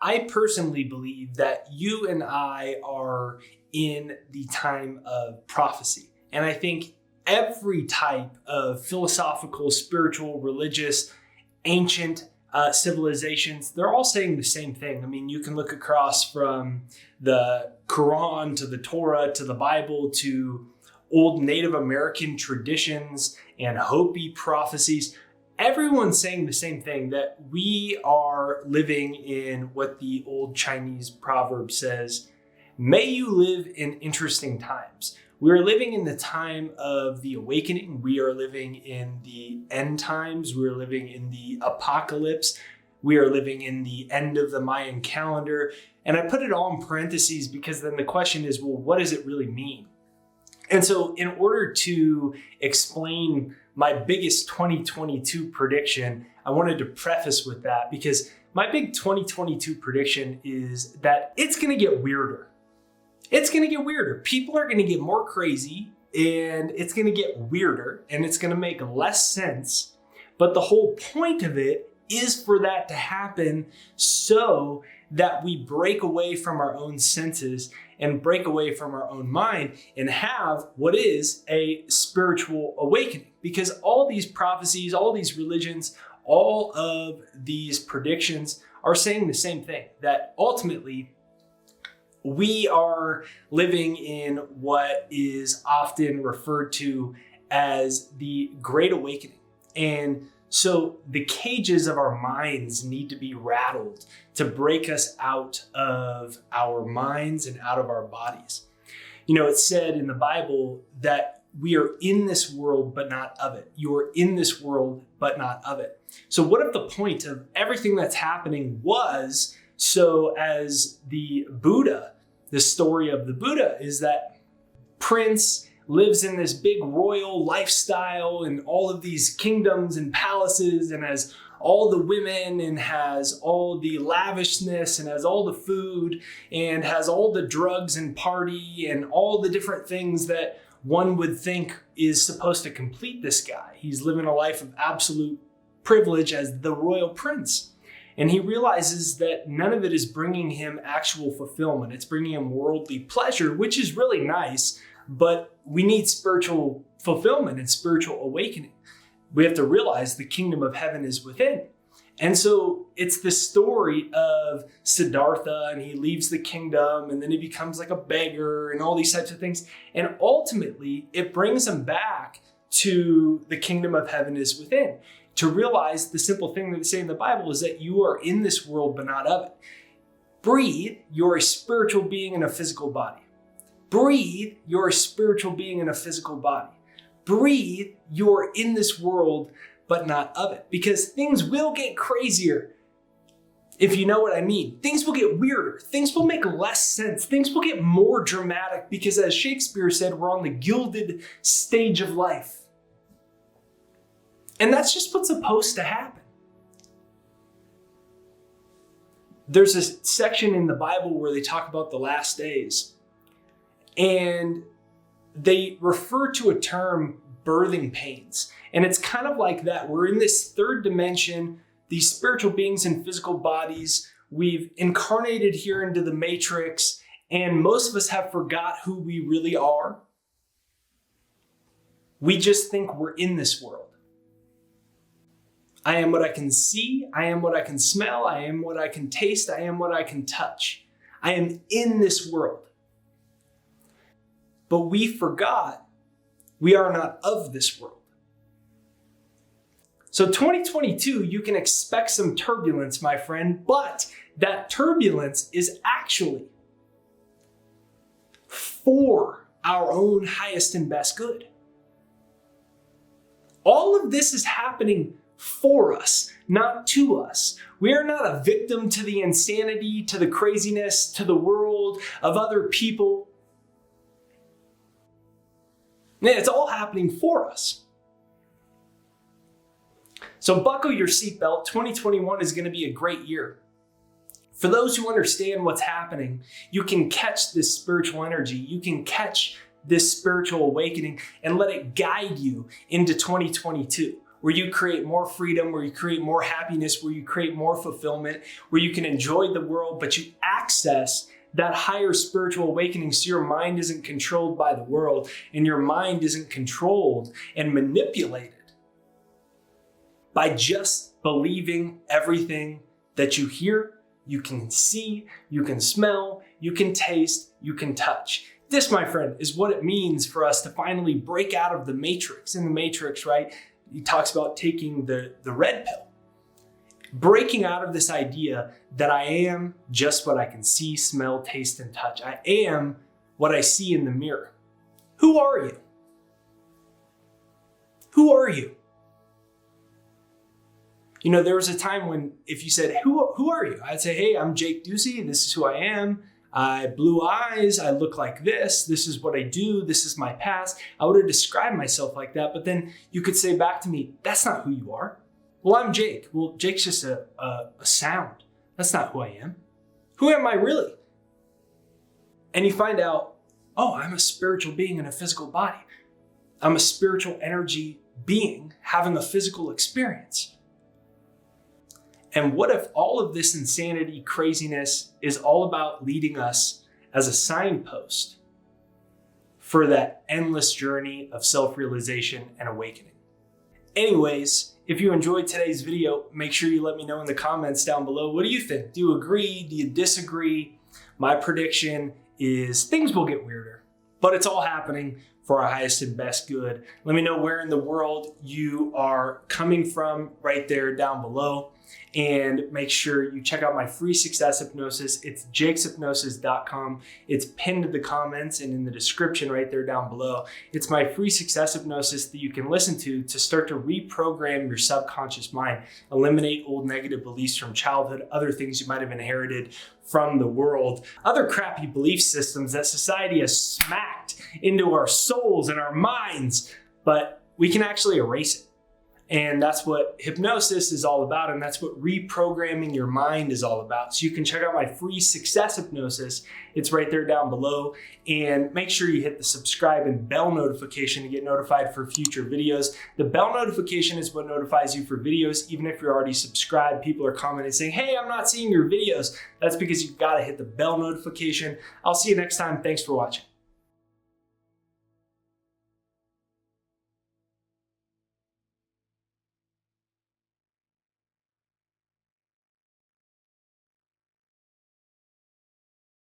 I personally believe that you and I are in the time of prophecy. And I think every type of philosophical, spiritual, religious, ancient civilizations, they're all saying the same thing. I mean, you can look across from the Quran to the Torah to the Bible to old Native American traditions and Hopi prophecies. Everyone's saying the same thing, that we are living in what the old Chinese proverb says, may you live in interesting times. We are living in the time of the awakening. We are living in the end times. We are living in the apocalypse. We are living in the end of the Mayan calendar. And I put it all in parentheses because then the question is, well, what does it really mean? And so in order to explain my biggest 2022 prediction, I wanted to preface with that because my big 2022 prediction is that it's going to get weirder. It's going to get weirder. People are going to get more crazy and it's going to get weirder and it's going to make less sense. But the whole point of it is for that to happen so that we break away from our own senses and break away from our own mind and have what is a spiritual awakening. Because all these prophecies, all these religions, all of these predictions are saying the same thing, that ultimately we are living in what is often referred to as the Great Awakening. And so the cages of our minds need to be rattled to break us out of our minds and out of our bodies. You know, it's said in the Bible that we are in this world, but not of it. You are in this world, but not of it. So what if the point of everything that's happening was so as the Buddha, the story of the Buddha is that Prince lives in this big royal lifestyle and all of these kingdoms and palaces and has all the women and has all the lavishness and has all the food and has all the drugs and party and all the different things that one would think is supposed to complete this guy. He's living a life of absolute privilege as the royal prince. And he realizes that none of it is bringing him actual fulfillment. It's bringing him worldly pleasure, which is really nice, but we need spiritual fulfillment and spiritual awakening. We have to realize the kingdom of heaven is within. And so it's the story of Siddhartha, and he leaves the kingdom and then he becomes like a beggar and all these types of things. And ultimately it brings him back to the kingdom of heaven is within. To realize the simple thing that they say in the Bible is that you are in this world, but not of it. Breathe, you're a spiritual being in a physical body. Breathe, you're a spiritual being in a physical body. Breathe, you're in this world, but not of it. Because things will get crazier, if you know what I mean. Things will get weirder. Things will make less sense. Things will get more dramatic because, as Shakespeare said, we're on the gilded stage of life. And that's just what's supposed to happen. There's a section in the Bible where they talk about the last days. And they refer to a term, birthing pains. And it's kind of like that. We're in this third dimension, these spiritual beings in physical bodies. We've incarnated here into the matrix, and most of us have forgot who we really are. We just think we're in this world. I am what I can see. I am what I can smell. I am what I can taste. I am what I can touch. I am in this world. But we forgot we are not of this world. So 2022, you can expect some turbulence, my friend, but that turbulence is actually for our own highest and best good. All of this is happening for us, not to us. We are not a victim to the insanity, to the craziness, to the world, of other people. It's all happening for us. So buckle your seatbelt. 2021 is going to be a great year. For those who understand what's happening, you can catch this spiritual energy. You can catch this spiritual awakening and let it guide you into 2022. where you create more freedom, where you create more happiness, where you create more fulfillment, where you can enjoy the world, but you access that higher spiritual awakening so your mind isn't controlled by the world and your mind isn't controlled and manipulated by just believing everything that you hear, you can see, you can smell, you can taste, you can touch. This, my friend, is what it means for us to finally break out of the matrix. In the matrix, right, he talks about taking the red pill. Breaking out of this idea that I am just what I can see, smell, taste, and touch. I am what I see in the mirror. Who are you? Who are you? You know, there was a time when if you said, who are you? I'd say, hey, I'm Jake Ducey. This is who I am. I have blue eyes. I look like this. This is what I do. This is my past. I would have described myself like that. But then you could say back to me, that's not who you are. Well, I'm Jake. Well, Jake's just a sound. That's not who I am. Who am I really? And you find out, oh, I'm a spiritual being in a physical body. I'm a spiritual energy being having a physical experience. And what if all of this insanity, craziness is all about leading us as a signpost for that endless journey of self-realization and awakening? Anyways, if you enjoyed today's video, make sure you let me know in the comments down below. What do you think? Do you agree? Do you disagree? My prediction is things will get weirder, but it's all happening for our highest and best good. Let me know where in the world you are coming from right there down below. And make sure you check out my free success hypnosis. It's jakeshypnosis.com. It's pinned to the comments and in the description right there down below. It's my free success hypnosis that you can listen to start to reprogram your subconscious mind, eliminate old negative beliefs from childhood, other things you might have inherited from the world, other crappy belief systems that society has smacked into our souls and our minds, but we can actually erase it. And that's what hypnosis is all about. And that's what reprogramming your mind is all about. So you can check out my free success hypnosis. It's right there down below. And make sure you hit the subscribe and bell notification to get notified for future videos. The bell notification is what notifies you for videos. Even if you're already subscribed, people are commenting saying, hey, I'm not seeing your videos. That's because you've got to hit the bell notification. I'll see you next time. Thanks for watching.